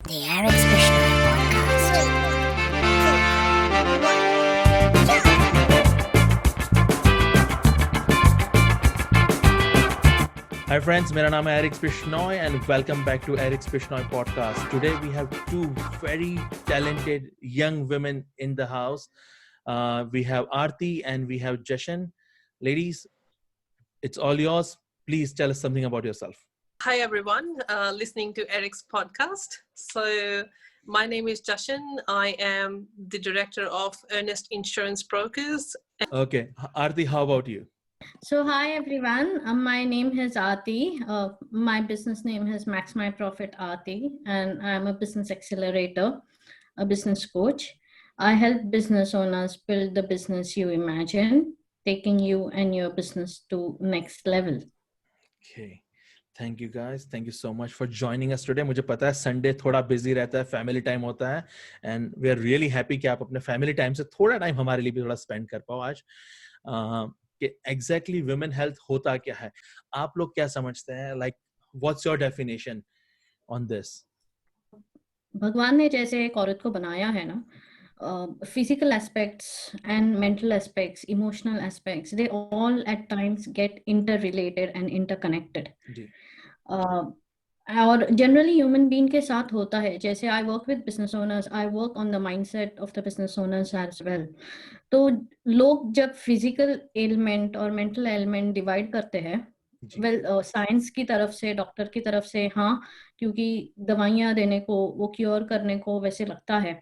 The Alex Bishnoi Podcast. Hi friends, मेरा नाम है Eric Bishnoi and welcome back to Eric Bishnoi Podcast. Today we have two very talented young women in the house. We have Aarti and we have Jashan. Ladies, it's all yours. Please tell us something about yourself. Hi everyone, listening to Eric's podcast. So my name is Jashan. I am the director of Earnest Insurance Brokers. Okay, Aarti, how about you? So hi everyone, my name is Aarti. My business name is Max My Profit Aarti, and I'm a business accelerator, a business coach. I help business owners build the business you imagine, taking you and your business to next level. Okay. Thank you guys. Thank you so much for joining us today. मुझे पता है Sunday थोड़ा busy रहता है, family time होता है, and we are really happy कि आप अपने फैमिली टाइम से थोड़ा टाइम हमारे लिए भी थोड़ा स्पेंड कर पाओ आज. कि एग्जैक्टली वुमेन हेल्थ होता क्या है, आप लोग क्या समझते हैं? Like what's your definition on this? भगवान ने जैसे एक औरत को बनाया है ना, physical aspects and mental aspects, emotional aspects, they all at times get interrelated and interconnected. जी. और जनरली ह्यूमन बीइंग के साथ होता है. जैसे I work with business owners, I work on the mindset of the business owners as well. तो लोग जब physical element और मेंटल एलिमेंट डिवाइड करते हैं, वेल साइंस की तरफ से, डॉक्टर की तरफ से, हाँ, क्योंकि दवाइयाँ देने को, वो क्योर करने को वैसे लगता है,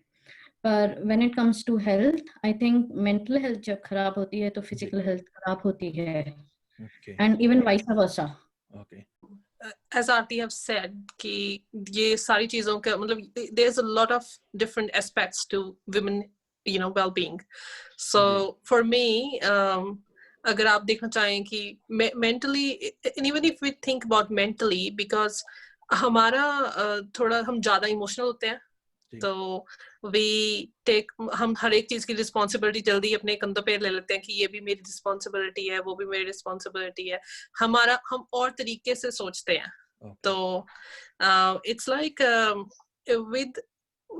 पर when it comes to health, I think mental health जब खराब होती है तो फिजिकल हेल्थ खराब होती है, and even vice versa. Okay. As Aarti have said, कि ये सारी चीजों का मतलब there's a lot of different aspects to women, well-being. So for me, अगर आप देखना चाहें कि mentally, and even if we think about mentally, because हमारा थोड़ा हम ज्यादा इमोशनल होते हैं, तो हम हर एक चीज की रिस्पॉन्सिबिलिटी जल्दी अपने कंधों पे ले लेते हैं कि ये भी मेरी रिस्पॉन्सिबिलिटी है, वो भी मेरी रिस्पॉन्सिबिलिटी है. हम और तरीके से सोचते हैं. तो it's like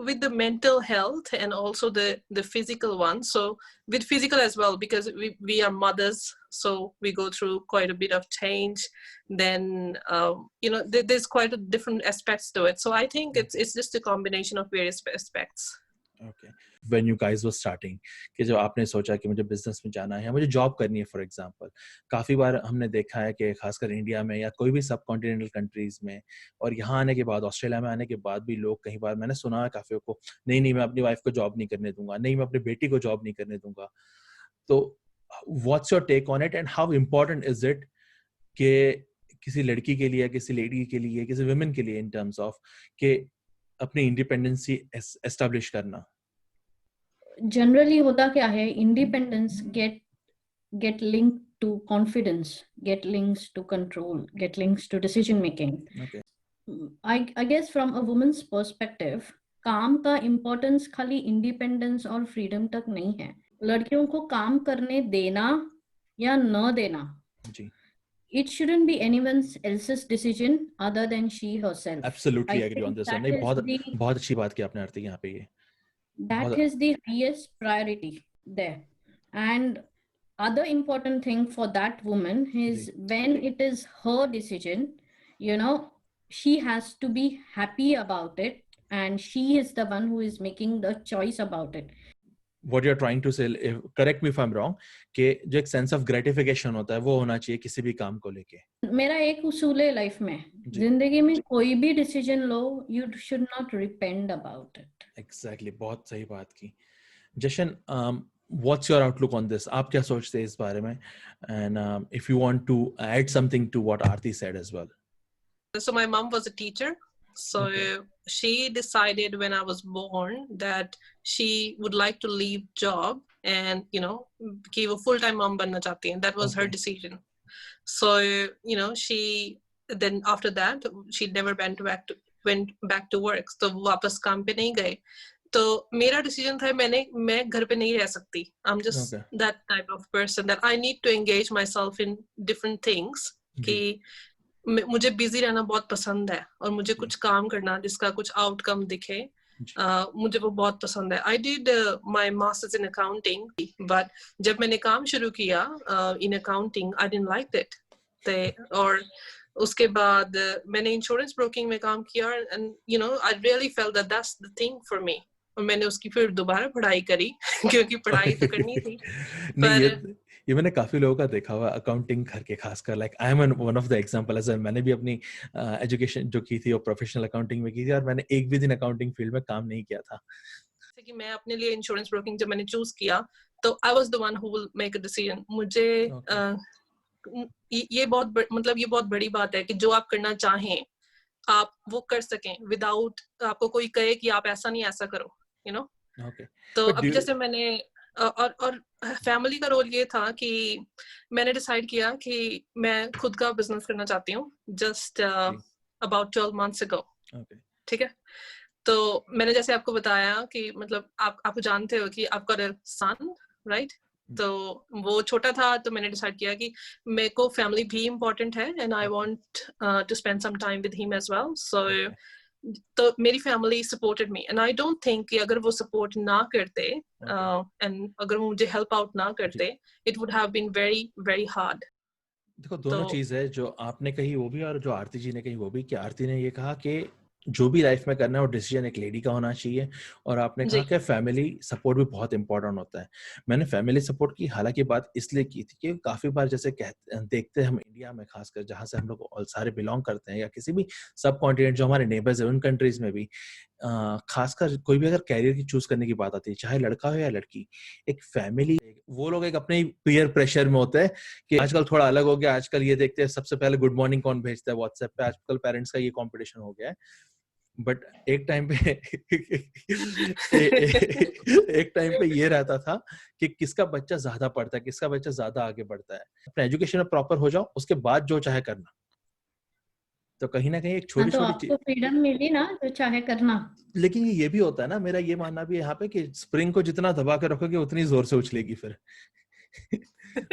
with the mental health and also the physical one. So with physical as well, because we are mothers, so we go through quite a bit of change. Then there's quite a different aspects to it. So I think it's just a combination of various aspects. Okay. When you guys were starting, कि जब आपने सोचा कि मुझे business में जाना है, मुझे जॉब करनी है, फॉर एग्जांपल, काफी बार हमने देखा है कि खासकर इंडिया में या कोई भी सब कॉन्टिनेंटल कंट्रीज में, और यहाँ आने के बाद, ऑस्ट्रेलिया में आने के बाद भी लोग, कई बार मैंने सुना है काफियों को, नहीं मैं अपनी वाइफ को जॉब नहीं करने दूंगा, नहीं मैं अपनी बेटी को जॉब नहीं करने दूंगा. तो what's your take on it and how important is it कि किसी लड़की के लिए, किसी लेडी के लिए, किसी वुमेन के लिए, इन टर्म्स ऑफ कि अपनी इंडिपेंडेंसी एस्टैब्लिश करना? जनरली होता क्या है, independence get linked to confidence, get links to control, get links to decision making. Okay. I guess from a woman's perspective, काम का इम्पोर्टेंस खाली इंडिपेंडेंस और फ्रीडम तक नहीं है. लड़कियों को काम करने देना या न देना, जी, it shouldn't be anyone else's decision other than she herself. Absolutely agree on this one. नहीं, बहुत अच्छी बात की आपने आरती यहाँ पे. ये that is the highest priority there. And other important thing for that woman is when it is her decision, she has to be happy about it, and she is the one who is making the choice about it. What you're trying to say, correct me if I'm wrong, कि जो एक sense of gratification होता है वो होना चाहिए किसी भी काम को लेके. मेरा एक उसूल है लाइफ में, जिंदगी में कोई भी decision low, you should not repent about it. Exactly, बहुत सही बात की. जशन, what's your outlook on this? आप क्या सोचते हैं इस बारे में? And if you want to add something to what Aarti said as well. So my mom was a teacher. So she decided when I was born that she would like to leave job and कि वो full time mom बनना चाहती हैं. That was her decision. So she then after that she never went back to work. तो वो वापस काम पे नहीं गए. तो मेरा डिसीजन था, मैं घर पे नहीं रह सकती. I'm just that type of person that I need to engage myself in different things. कि मुझे बिजी रहना बहुत पसंद है और मुझे कुछ काम करना जिसका कुछ आउटकम दिखे, मुझे वो बहुत पसंद है. I did my masters in accounting, but जब मैंने काम शुरू किया in accounting, I didn't like it. और उसके बाद मैंने इंश्योरेंस ब्रोकिंग में काम किया, and you know I really felt that that's the thing for me. और मैंने उसकी फिर दोबारा पढ़ाई करी क्योंकि पढ़ाई तो करनी थी. नहीं, ये मैंने काफी लोगों का देखा हुआ अकाउंटिंग करके, खासकर like I am one of the example as मैंने भी अपनी एजुकेशन जो की थी वो प्रोफेशनल अकाउंटिंग में की थी, और मैंने एक भी दिन अकाउंटिंग फील्ड में काम नहीं किया था. जैसे कि मैं अपने लिए इंश्योरेंस ब्रोकिंग जब मैंने चूज किया तो I was the one who will make a decision. मुझे ये बहुत बड़ी बात है कि जो आप करना चाहें आप वो कर सकें विदाउट आपको कोई कहे कि आप ऐसा नहीं ऐसा करो, यू नो. तो अब जैसे मैंने और फैमिली का रोल ये था कि मैंने डिसाइड किया कि मैं खुद का बिजनेस करना चाहती हूँ जस्ट अबाउट 12 months ago. ठीक है. तो मैंने जैसे आपको बताया कि मतलब आप जानते हो कि आपका सन, राइट? तो वो छोटा था तो मैंने डिसाइड किया कि मेरे को फैमिली भी इम्पोर्टेंट है and I want to spend some time with him as well. So तो मेरी family supported me and I don't think कि अगर वो सपोर्ट ना करते एंड अगर वो मुझे हेल्प आउट ना करते, it would have been very very hard. देखो दोनों चीज है जो आपने कही वो भी और जो आरती जी ने कही वो भी, कि आरती ने ये कहा कि जो भी लाइफ में करना है वो डिसीजन एक लेडी का होना चाहिए, और आपने कहा कि फैमिली सपोर्ट भी बहुत इंपॉर्टेंट होता है. मैंने फैमिली सपोर्ट की हालांकि बात इसलिए की थी कि काफी बार जैसे देखते हैं हम इंडिया में, खासकर जहां से हम लोग सारे बिलोंग करते हैं या किसी भी सब कॉन्टिनेंट जो हमारे नेबर्स है उन कंट्रीज में भी, खासकर कोई भी अगर कैरियर की चूज करने की बात आती है, चाहे लड़का हो या लड़की, एक फैमिली वो लोग एक अपने पीयर प्रेशर में होते हैं कि आजकल थोड़ा अलग हो गया. आजकल ये देखते हैं सबसे पहले गुड मॉर्निंग कौन भेजता है व्हाट्सएप पे, आजकल पेरेंट्स का ये कंपटीशन हो गया है. बट एक टाइम पे एक टाइम पे ये रहता था कि किसका बच्चा ज्यादा पढ़ता है, किसका बच्चा ज्यादा आगे बढ़ता है. अपने एजुकेशन में प्रॉपर हो जाओ, उसके बाद जो चाहे करना. तो कहीं ना कहीं एक छोटी छोटी चीज, फ्रीडम मिली ना जो चाहे करना. लेकिन ये भी होता है ना, मेरा ये मानना भी है यहाँ पे कि स्प्रिंग को जितना दबा के रखोगे उतनी जोर से उछलेगी फिर.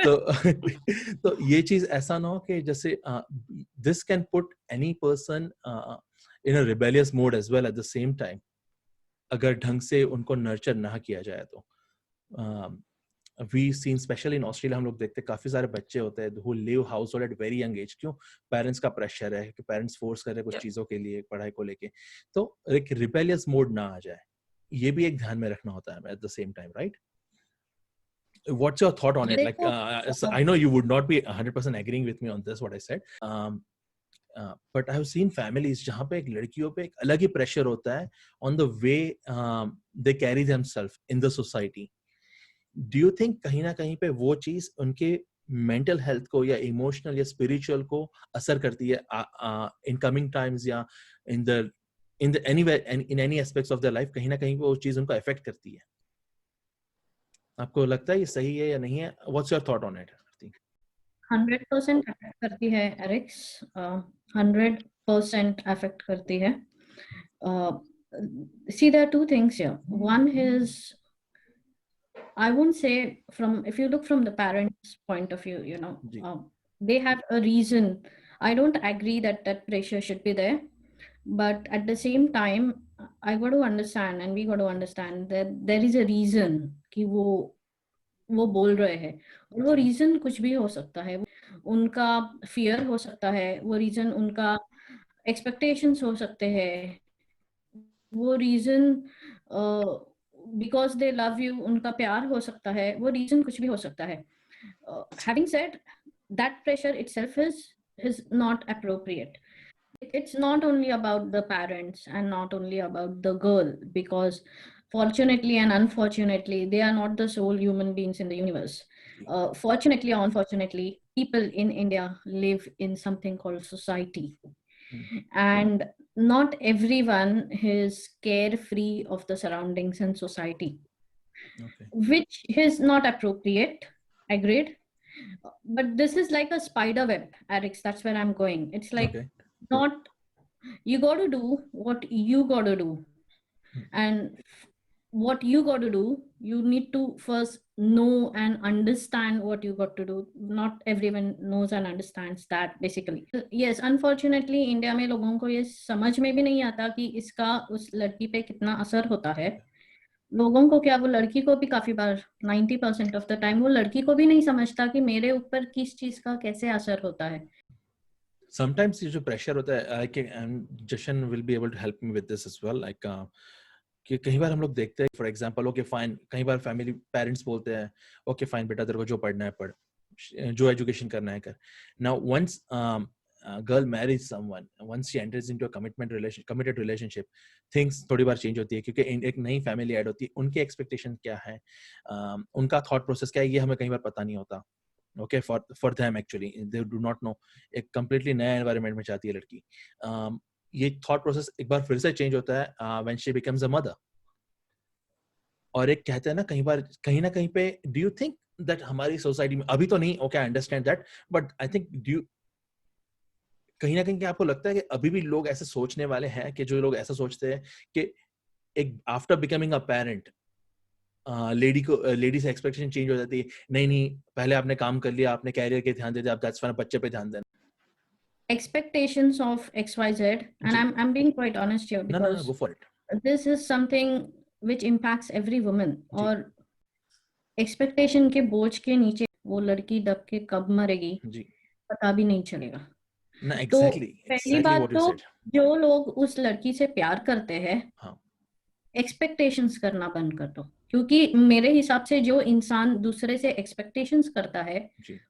तो ये चीज ऐसा ना हो कि जैसे this can put any person in a rebellious mode as well at the same time, अगर ढंग से उनको नर्चर ना किया जाए तो. we seen especially in Australia हम लोग देखते काफी सारे बच्चे होते हैं who leave household at very young age. क्यों? पेरेंट्स का प्रेशर है कि पेरेंट्स फोर्स कर रहे हैं कुछ चीजों के लिए, पढ़ाई को लेके, तो एक रिबेलियस मोड ना आ जाए, ये भी एक ध्यान में रखना होता है at the same time, right? What's your thought on it? Like so I know you would not be 100% agreeing with me on this what I said, but I have seen families जहाँ पे एक लड़कियों पे एक अलग ही pressure होता है on the way they carry themselves in the society. Do you think कहीं ना कहीं पे वो चीज उनके मेंटल हेल्थ को या इमोशनल या स्पिरिचुअल को असर करती है in coming times या in the anywhere and in any aspects of their life, कहीं ना कहीं वो चीज उनको अफेक्ट करती है? आपको लगता है ये सही है या नहीं है? What's your thought on it? 100% affect करती है एरिक्स, 100% अफेक्ट करती है. See, there are two things here. One is, I won't say if you look from the parents' point of view, you know, they have a reason. I don't agree that pressure should be there, but at the same time, I got to understand and we got to understand that there is a reason कि वो बोल रहे हैं, और वो reason कुछ भी हो सकता है. उनका फियर हो सकता है, वो रीजन उनका एक्सपेक्टेशंस हो सकते हैं, वो reason because they love you, उनका प्यार हो सकता है, वो रीजन कुछ भी हो सकता है. Having said that, pressure itself is not appropriate. It's not only about the parents and not only about the girl, because fortunately and unfortunately they are not the sole human beings in the universe. Fortunately or unfortunately, people in India live in something called society, and not everyone is carefree of the surroundings and society, which is not appropriate. Agreed. But this is like a spider web, Alex. That's where I'm going. It's like not, you got to do what you got to do, and what you got to do, you need to first know and understand what you got to do. Not everyone knows and understands that basically. Yes, unfortunately India में लोगों को ये समझ में भी नहीं आता कि इसका उस लड़की पे कितना असर होता है. लोगों को क्या, वो लड़की को भी काफी बार 90% ऑफ द टाइम वो लड़की को भी नहीं समझता कि मेरे ऊपर किस चीज का कैसे असर होता है. Sometimes ये जो pressure होता है, I can, and Jashan will be able to help me with this as well, like कि कई बार हम लोग देखते हैं, फॉर एग्जांपल, ओके फाइन, कई बार फैमिली पेरेंट्स बोलते हैं ओके फाइन बेटा तेरे को जो पढ़ना है पढ़, जो एजुकेशन करना है कर. Now once girl marries someone, once she enters into a committed relationship, things थोड़ी बार चेंज होती है क्योंकि एक नई फैमिली ऐड होती है. उनके एक्सपेक्टेशन क्या है, उनका थॉट प्रोसेस क्या है, ये हमें कई बार पता नहीं होता. Okay, for them actually they do not know. एक completely नया environment में जाती है लड़की. ये thought process एक बार फिर से change होता है when she becomes a mother. और एक कहते हैं ना कई बार कहीं ना कहीं पे, do you think that हमारी सोसाइटी में अभी तो नहीं, okay I understand that, but I think कहीं ना कहीं क्या आपको लगता है कि अभी भी लोग ऐसे सोचने वाले हैं कि जो लोग ऐसा सोचते हैं कि एक after becoming a parent lady से एक्सपेक्टेशन चेंज हो जाती है, नहीं पहले आपने काम कर लिया, आपने कैरियर के ध्यान दे दिया, आप दैट्स व्हाई बच्चे पे ध्यान देना. Expectations of XYZ, and I'm being quite honest here No, because go for it. this is something which impacts every woman. और expectation के बोझ के नीचे वो लड़की दब के कब मरेगी पता भी नहीं चलेगा. ना exactly, तो पहली बात तो जो लोग उस लड़की से प्यार करते हैं, एक्सपेक्टेशंस करना बंद कर दो. क्योंकि मेरे हिसाब से जो इंसान दूसरे से एक्सपेक्टेशंस करता है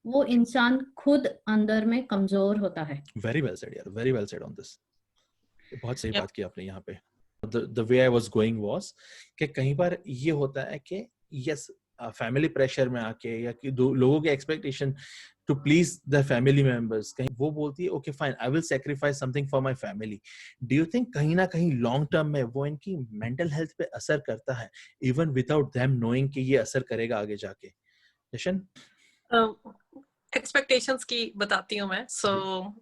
वो इंसान खुद अंदर में कमजोर होता है. वेरी वेल सेड यार, very well said on this. बहुत सही बात की आपने यहाँ पे. The way I was going was कि कहीं बार ये होता है कि yes फैमिली प्रेशर में आके या कि लोगों के expectation to please the family members, कहीं वो बोलती है okay fine I will sacrifice something for my family. Do you think कहीं ना कहीं लॉन्ग टर्म में वो इनकी मेंटल हेल्थ पे असर करता है इवन विदाउट देम नोइंग कि ये असर करेगा आगे जाके? जशन, एक्सपेक्टेशंस की बताती हूँ मैं. So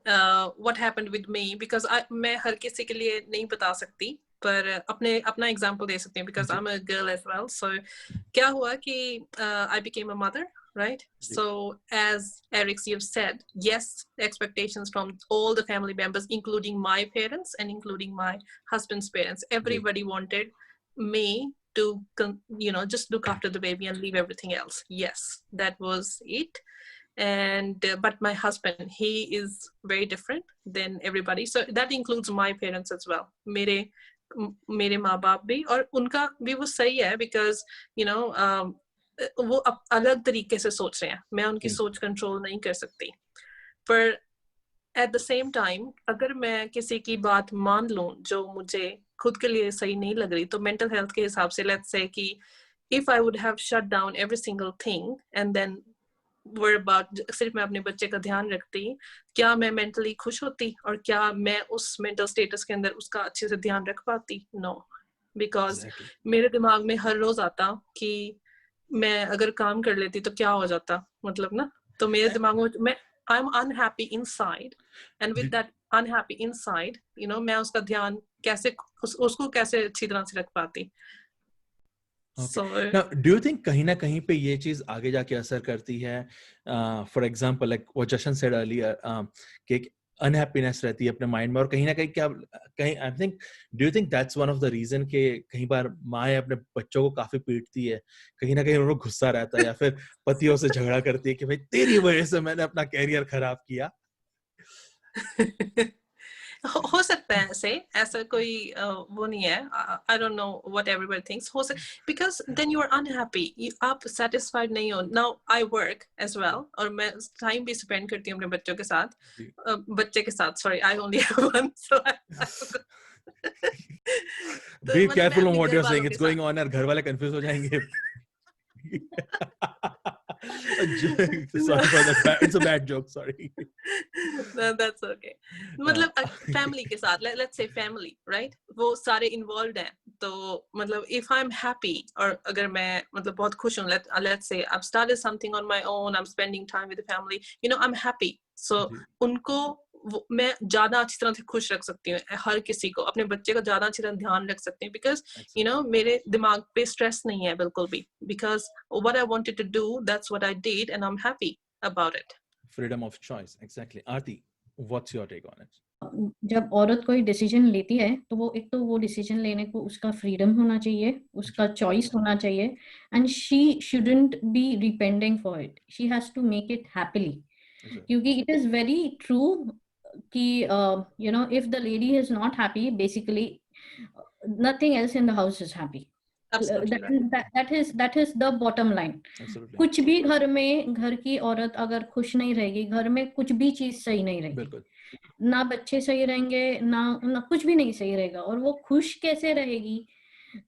what happened with me, because मैं हर किसी के लिए नहीं बता सकती, पर अपना एग्जांपल दे सकती हूँ because I am a girl as well. So क्या हुआ कि I became a mother, right? So as Eric, you've said, yes, expectations from all the family members, including my parents and including my husband's parents, everybody wanted me to just look after the baby and leave everything else. Yes, that was it. And but my husband, he is very different than everybody, so that includes my parents as well. मेरे माँ बाप भी, और उनका भी वो सही है बिकॉज वो अलग तरीके से सोच रहे हैं. मैं उनकी सोच कंट्रोल नहीं कर सकती, पर एट द सेम टाइम अगर मैं किसी की बात मान लूं जो मुझे खुद के लिए सही नहीं लग रही, तो मेंटल हेल्थ के हिसाब से लेट्स से कि if I would have shut down every single thing and then were about सिर्फ मैं अपने बच्चे का ध्यान रखती, क्या मैं मेंटली खुश होती और क्या मैं उस मेंटल स्टेटस के अंदर उसका अच्छे से ध्यान रख पाती? नो, बिकॉज मेरे दिमाग में हर रोज आता कि मैं अगर काम कर लेती तो क्या हो जाता, मतलब ना. तो मेरे दिमाग में मैं I am unhappy inside, and with that unhappy inside मैं उसका ध्यान कैसे उसको कैसे अच्छी तरह से रख पाती. Okay. So, now, do you think कहीं ना कहीं पे ये चीज आगे जाके असर करती है? For example, like what Jashan said earlier, कि अनहैप्पीनेस रहती है अपने माइंड में, और कहीं ना कहीं क्या कहीं I think do you think that's one of the reason के कहीं बार माएँ अपने बच्चों को काफी पीटती है, कहीं ना कहीं उनको गुस्सा रहता है या फिर पतियों से झगड़ा करती है कि भाई तेरी वजह से मैंने अपना कैरियर खराब किया? हो सकता है ऐसा कोई वो नहीं है. I don't know what everybody thinks. हो सकता because then you are unhappy, आप सेटिस्फाइड नहीं हो. Now I work as well और मैं टाइम भी स्पेंड करती हूँ अपने बच्चों के साथ. Sorry, I only have one. So be careful on what you are saying, it's going on. यार घर वाले कंफ्यूज हो जाएंगे. Sorry for that. It's a bad joke. Sorry. No, that's okay. मतलब फैमिली के साथ, let's say family, right? वो सारे involved हैं. तो मतलब if I'm happy, और अगर मैं मतलब बहुत खुश हूँ, let's say I've started something on my own, I'm spending time with the family, I'm happy. So उनको मैं ज्यादा अच्छी तरह से खुश रख सकती हूँ हर किसी को, अपने बच्चे का ज्यादा अच्छी तरह ध्यान रख सकती हूँ, बिकॉज यू नो मेरे दिमाग पे स्ट्रेस नहीं है बिल्कुल भी, because what I wanted to do that's what I did and I am happy about it. Freedom of choice, exactly. Aarti, what's your take on it? जब औरत कोई डिसीजन लेती है तो वो एक तो वो डिसीजन लेने को उसका फ्रीडम होना चाहिए, उसका चॉइस होना चाहिए, and she shouldn't be depending for it, she has to make it happily. क्योंकि इट इज वेरी ट्रू कि you know if the lady is not happy, basically nothing else in the house is happy. Absolutely right. That is the bottom line. Absolutely. कुछ भी घर में, घर की औरत अगर खुश नहीं रहेगी, घर में कुछ भी चीज सही नहीं रहेगी. बिल्कुल. ना बच्चे सही रहेंगे, ना कुछ भी नहीं सही रहेगा, और वो खुश कैसे रहेगी?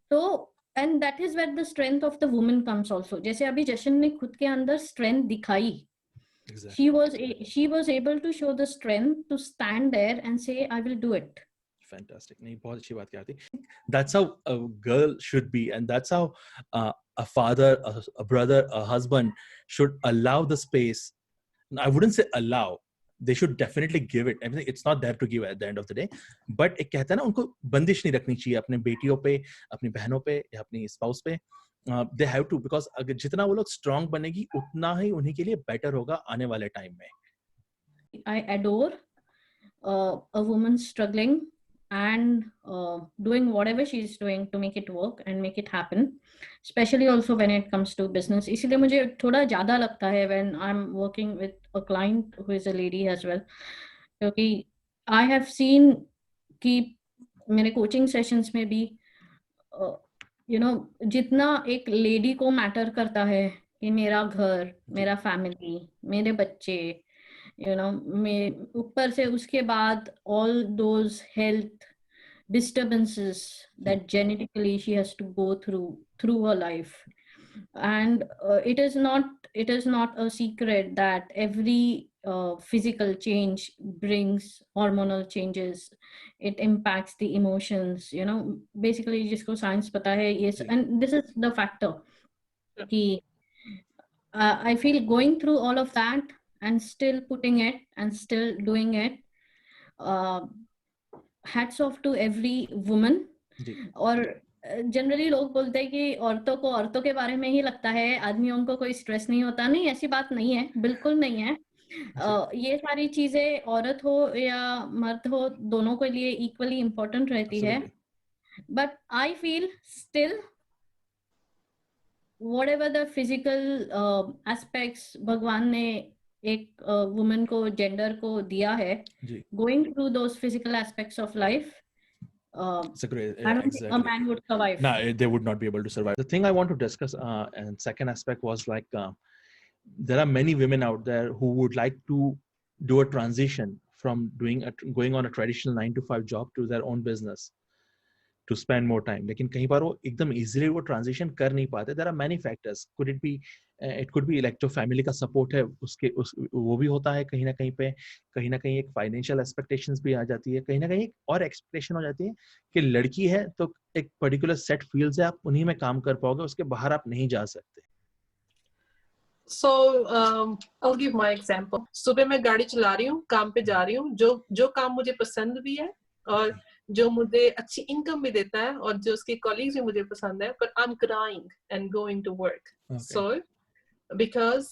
तो and that is where the strength of the woman comes also. जैसे अभी जशन ने खुद के अंदर स्ट्रेंथ दिखाई. Exactly. She was able to show the strength to stand there and say I will do it. Fantastic. नहीं, बहुत अच्छी बात की. That's how a girl should be, and that's how a father, a brother, a husband should allow the space. I wouldn't say allow. They should definitely give it. I mean, it's not there to give at the end of the day. But एक कहता है ना, उनको बंदिश नहीं रखनी चाहिए अपने बेटियों पे, अपनी बहनों पे या अपनी स्पाउस पे. They have to, because अगर जितना वो लोग strong बनेगी, उतना ही उन्हीं के लिए better होगा आने वाले टाइम में. I adore a woman struggling and doing whatever she is doing to make it work and make it happen, especially also when it comes to business. इसलिए मुझे थोड़ा ज़्यादा लगता है when I'm working with a client who is a lady as well, क्योंकि I have seen कि मेरे coaching sessions में भी you know जितना एक lady को matter करता है कि मेरा घर, मेरा family, मेरे बच्चे, you know, ऊपर से उसके बाद all those health disturbances that genetically she has to go through her life. And it is not a secret that every physical change brings hormonal changes. It impacts the emotions, you know, basically जिसको science पता है, yes. And this is the factor कि I feel going through all of that and still putting it and still doing it, hats off to every woman. और generally लोग बोलते हैं कि औरतों को औरतों के बारे में ही लगता है, आदमियों को कोई स्ट्रेस नहीं होता. नहीं, ऐसी बात नहीं है, बिल्कुल नहीं है. ये सारी चीजें औरत हो या मर्द हो, दोनों के लिए इक्वली इम्पोर्टेंट रहती है. But I feel still whatever the physical aspects भगवान ने एक woman को, gender को दिया है, going through those physical aspects of life, it's a great, I don't think a man would survive. No, they would not be able to survive. The thing I want to discuss, and second aspect was like, there are many women out there who would like to do a transition from going on a traditional 9-to-5 job to their own business, to spend more time. लेकिन कहीं बार वो एकदम easily वो transition कर नहीं पाते. There are many factors. It could be like जो family का support है, वो भी होता है कहीं ना कहीं एक financial expectations भी आ जाती है, कहीं ना कहीं एक और expectation हो जाती है कि लड़की है तो एक particular set fields है, आप उन्हीं में काम कर पाओगे, उसके बाहर आप नहीं जा सकते. So I'll give my example. सुबह मैं गाड़ी चला रही हूँ, काम पे जा रही हूँ, जो काम मुझे पसंद भी है और जो मुझे अच्छी इनकम भी देता है और जो उसके कॉलीग्स भी मुझे पसंद है, but I'm crying and going to work. Okay. So because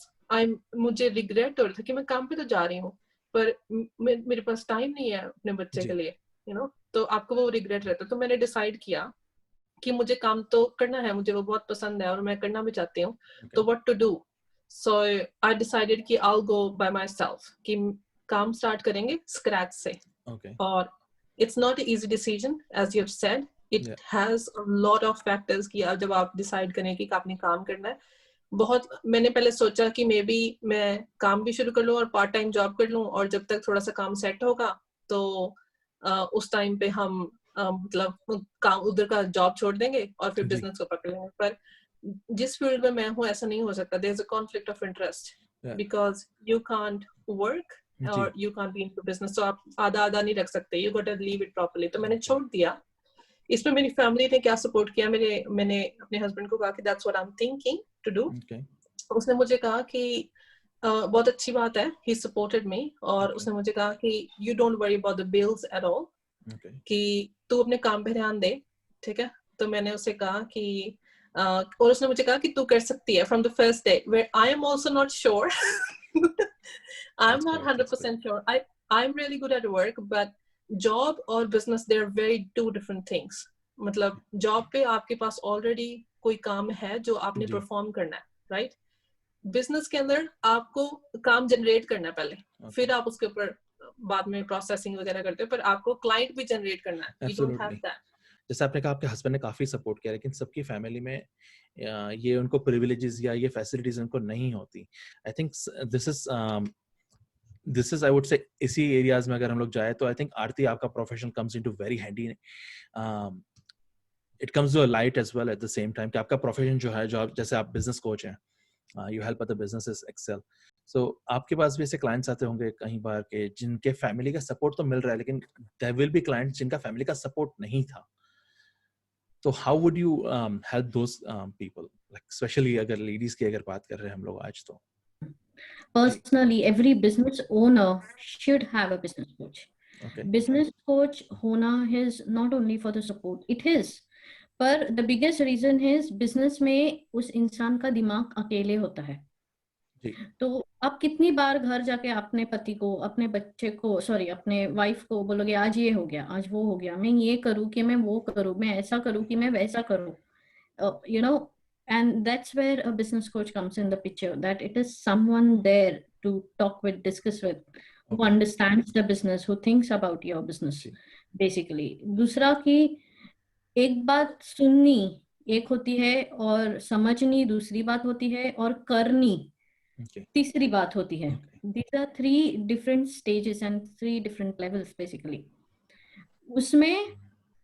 मुझे regret हो रहा था कि मैं काम पे तो जा रही हूँ पर मेरे पास टाइम नहीं है अपने बच्चे के लिए, you know, तो आपको वो regret रहता है. तो मैंने decide किया कि मुझे काम तो करना है, मुझे वो बहुत पसंद है और मैं करना भी चाहती हूँ. तो what to do? So I decided कि I'll go by myself, कि काम start करेंगे scratch से. Okay. और it's not an easy decision, as you have said. It has a lot of factors कि जब आप decide करें कि आपने काम करना है. बहुत मैंने पहले सोचा कि मे बी मैं काम भी शुरू कर लूँ और पार्ट टाइम जॉब कर लूँ और जब तक थोड़ा सा काम सेट होगा तो उस टाइम पे हम मतलब काम उधर का जॉब छोड़ देंगे और फिर बिजनेस को पकड़ लेंगे. पर जिस फील्ड में मैं हूँ ऐसा नहीं हो सकता. There's a conflict of interest because you can't work or you can't be into business. So आप आधा नहीं रख सकते. You gotta leave it properly. तो मैंने छोड़ दिया. इसमें मेरी फैमिली ने क्या सपोर्ट किया, मैंने अपने हस्बैंड को कहा कि that's what I'm thinking to do. Okay. उसने मुझे कहा कि बहुत अच्छी बात है, he supported me और उसने मुझे कहा कि you don't worry about the bills at all, कि तू अपने काम पे ध्यान दे, ठीक है. तो मैंने उसे कहा कि और उसने मुझे कहा कि तू कर सकती है from the first day, where I am also not sure. I'm not 100% sure. I'm really good at work, but job और business, they are very two different things. मतलब job पे आपके पास already कोई काम है जो आपने perform करना है, right? बिजनेस के अंदर आपको काम जनरेट करना है पहले, फिर आप उसके ऊपर बाद में प्रोसेसिंग वगैरह करते हो, पर आपको क्लाइंट भी जनरेट करना है. You don't have that. जैसे आपने कहा आपके हस्बैंड ने काफी सपोर्ट किया, लेकिन सबकी फैमिली में ये उनको प्रिविलेजेस या ये फैसिलिटीज उनको नहीं होती. I think this is I would say इसी एरियाज में अगर हम लोग जाए तो आई थिंक आरती आपका profession comes into very handy. It comes to a light as well at the same time कि आपका प्रोफेशन जो है, जो आप जैसे आप बिजनेस कोच हैं, you help other businesses excel. So आपके पास भी ऐसे clients आते होंगे कहीं बार के जिनके फैमिली का सपोर्ट तो मिल रहा है, लेकिन there will be clients जिनका फैमिली का सपोर्ट नहीं था. तो how would you help those people, like especially अगर ladies की अगर बात कर रहे हैं हम लोग आज तो. Personally, every business owner should have a business coach. Okay. Business coach होना is not only for the support, it is. पर the biggest reason is business में उस इंसान का दिमाग अकेले होता है. तो आप कितनी बार घर जाके अपने पति को, अपने बच्चे को, सॉरी अपने वाइफ को बोलोगे आज ये हो गया, आज वो हो गया, मैं ये करूँ कि मैं वो करूँ, मैं ऐसा करूँ कि मैं वैसा करूँ, you know. And that's where a business coach comes in the picture, that it is someone there to talk with, discuss with, who understands the business, who thinks about your business, basically. दूसरा कि एक बात सुननी एक होती है और समझनी दूसरी बात होती है और करनी तीसरी बात होती है. These are 3 different stages and 3 different levels basically. उसमें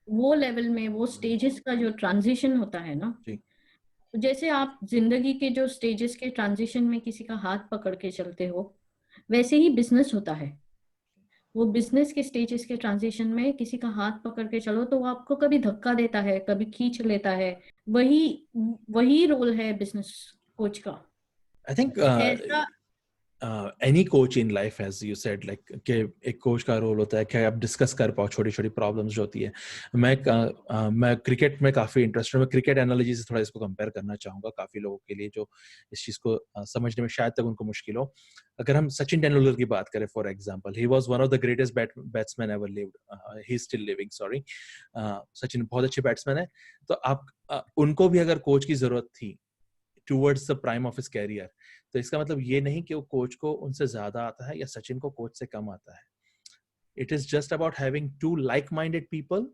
वो लेवल में वो स्टेजेस का जो ट्रांजिशन होता है ना, जैसे आप जिंदगी के जो स्टेजेस के ट्रांजिशन में किसी का हाथ पकड़ के चलते हो, वैसे ही बिजनेस होता है. वो बिजनेस के स्टेजेस के ट्रांजिशन में किसी का हाथ पकड़ के चलो तो वो आपको कभी धक्का देता है, कभी खींच लेता है. वही रोल है बिजनेस कोच का. I think any coach in life, as you said, like कि एक कोच का रोल होता है कि आप डिस्कस कर पाओ छोटी छोटी प्रॉब्लम्स जो होती है. मैं क्रिकेट में काफी इंटरेस्टेड हूँ. मैं क्रिकेट एनालॉजी से थोड़ा इसको कंपेयर करना चाहूंगा काफी लोगों के लिए जो इस चीज को समझने में शायद तक उनको मुश्किल हो. अगर हम सचिन तेंदुलकर की बात करें for example, he was one of the greatest batsman ever lived. He is still living, sorry. Sachin बहुत अच्छे बैट्समैन है. तो आप उनको भी अगर कोच की जरूरत थी towards the prime of his career, तो इसका मतलब ये नहीं कि वो कोच को उनसे ज्यादा आता है या सचिन को कोच से कम आता है. It is just about having 2 like-minded people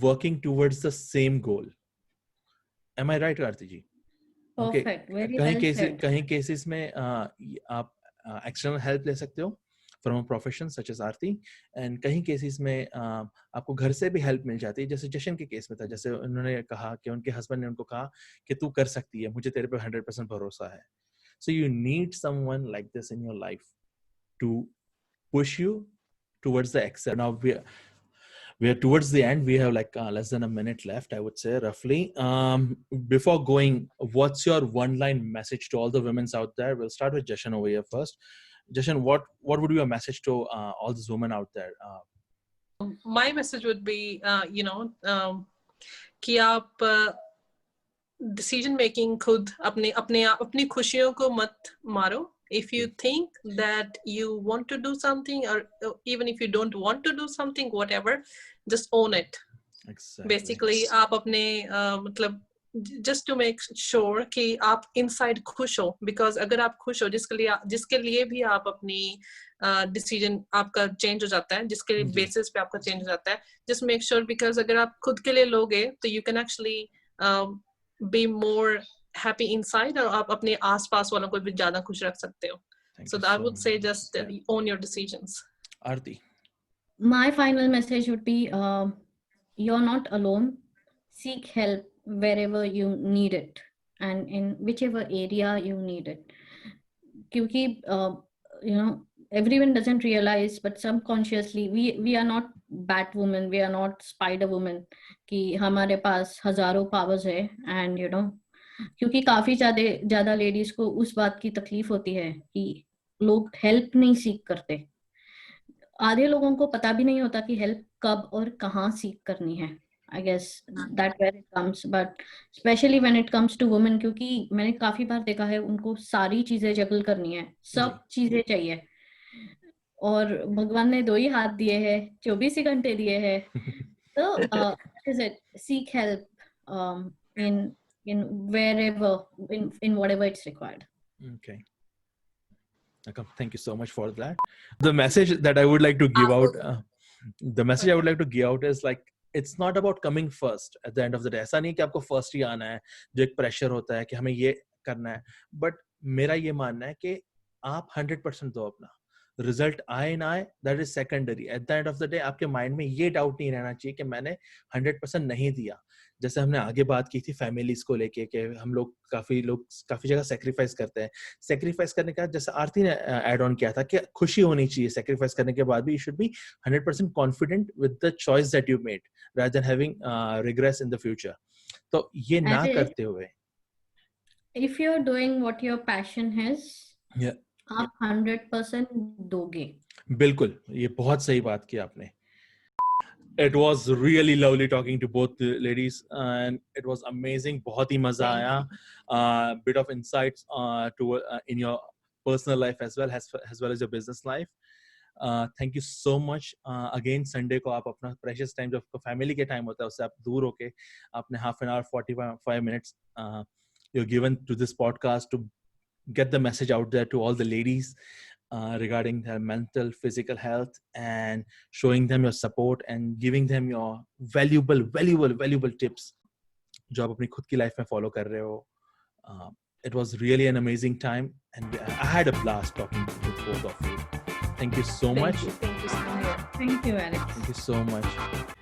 working towards the same goal. Am I right, Aarti ji? Perfect. Very well said. कहीं केसेस में आप एक्सटर्नल हेल्प ले सकते हो from a profession such as Aarti, and कहीं cases में आपको घर से भी हेल्प मिल जाती है. जैसे जशन के केस में था, जैसे उन्होंने कहा कि उनके हस्बैंड ने उनको कहा कि तू कर सकती है, मुझे तेरे पे 100% भरोसा है. So you need someone like this in your life to push you towards the excel. Now we are towards the end. We have like less than a minute left, I would say, roughly. Before going, what's your one-line message to all the women out there? We'll start with Jashan over here first. Jashan, what would be your message to all these women out there? My message would be, कि आप decision making खुद अपनी खुशियों को मत मारो. If you think that you want to do something, or even if you don't want to do something, whatever, just own it. Exactly. Basically, आप अपने मतलब just to make sure कि आप inside खुश हो, because अगर आप खुश हो, जिसके लिए भी आप अपनी डिसीजन आपका चेंज हो जाता है, जिसके बेसिस पे आपका चेंज हो जाता है, just make sure, because अगर आप खुद के लिए लोगे तो you can actually be more happy inside, और आप अपने आसपास वालों को भी ज्यादा खुश रख सकते हो. So I would say just own your decisions. Aarti, my final message would be, you're not alone. Seek help wherever you need it and in whichever area you need it. Kyunki everyone doesn't realize, but subconsciously we are not Batwoman, we are not Spider Woman कि हमारे पास हजारों powers है, and क्योंकि काफी ज्यादा ladies को उस बात की तकलीफ होती है कि लोग हेल्प नहीं सीख करते। आधे लोगों को पता भी नहीं होता कि हेल्प कब और कहाँ सीख करनी है। I guess that where it comes, but specially when it comes to women, क्योंकि मैंने काफी बार देखा है उनको सारी चीजें जगल करनी है, सब चीजें चाहिए, और भगवान ने 2 ही हाथ दिए हैं, 24 ही घंटे दिए हैं। तो is it seek help in wherever, in whatever it's required. Okay. Okay, thank you so much for that. The message that I would like to give out, is like, it's not about coming first at the end of the day. ऐसा नहीं कि आपको first ही आना है, जो एक pressure होता है कि हमें ये करना है, but मेरा ये मानना है कि आप 100% दो अपना, रिजल्ट आए ना आए that is secondary. At the end of the day आपके माइंड में ये डाउट नहीं रहना चाहिए कि मैंने 100% नहीं दिया। जैसे हमने आगे बात की थी फैमिलीज को लेके कि हम लोग काफी जगह सेक्रीफाइस करते हैं। सेक्रीफाइस करने का जैसे आरती ने ऐड ऑन किया था कि खुशी होनी चाहिए सेक्रीफाइस करने के बाद भी। You should be 100% confident with the choice that you made rather than having regrets in the future. तो ये ना करते हुए, if you are doing what your passion has, आप 100% दोगे। बिल्कुल, ये बहुत सही बात की आपने। It was really lovely talking to both the ladies and it was amazing. बहुत ही मजा आया। Bit of insights in your personal life as well as your business life. Thank you so much. Again, Sunday को आप अपना precious time जो family के time होता है उससे आप दूर होके आपने half an hour 45 minutes you're given to this podcast to get the message out there to all the ladies regarding their mental, physical health and showing them your support and giving them your valuable tips जो आप अपनी खुद की life में follow कर रहे हो। It was really an amazing time and I had a blast talking to both of you. Thank you so much. Thank you, Samir. Thank you, Alex. Thank you so much.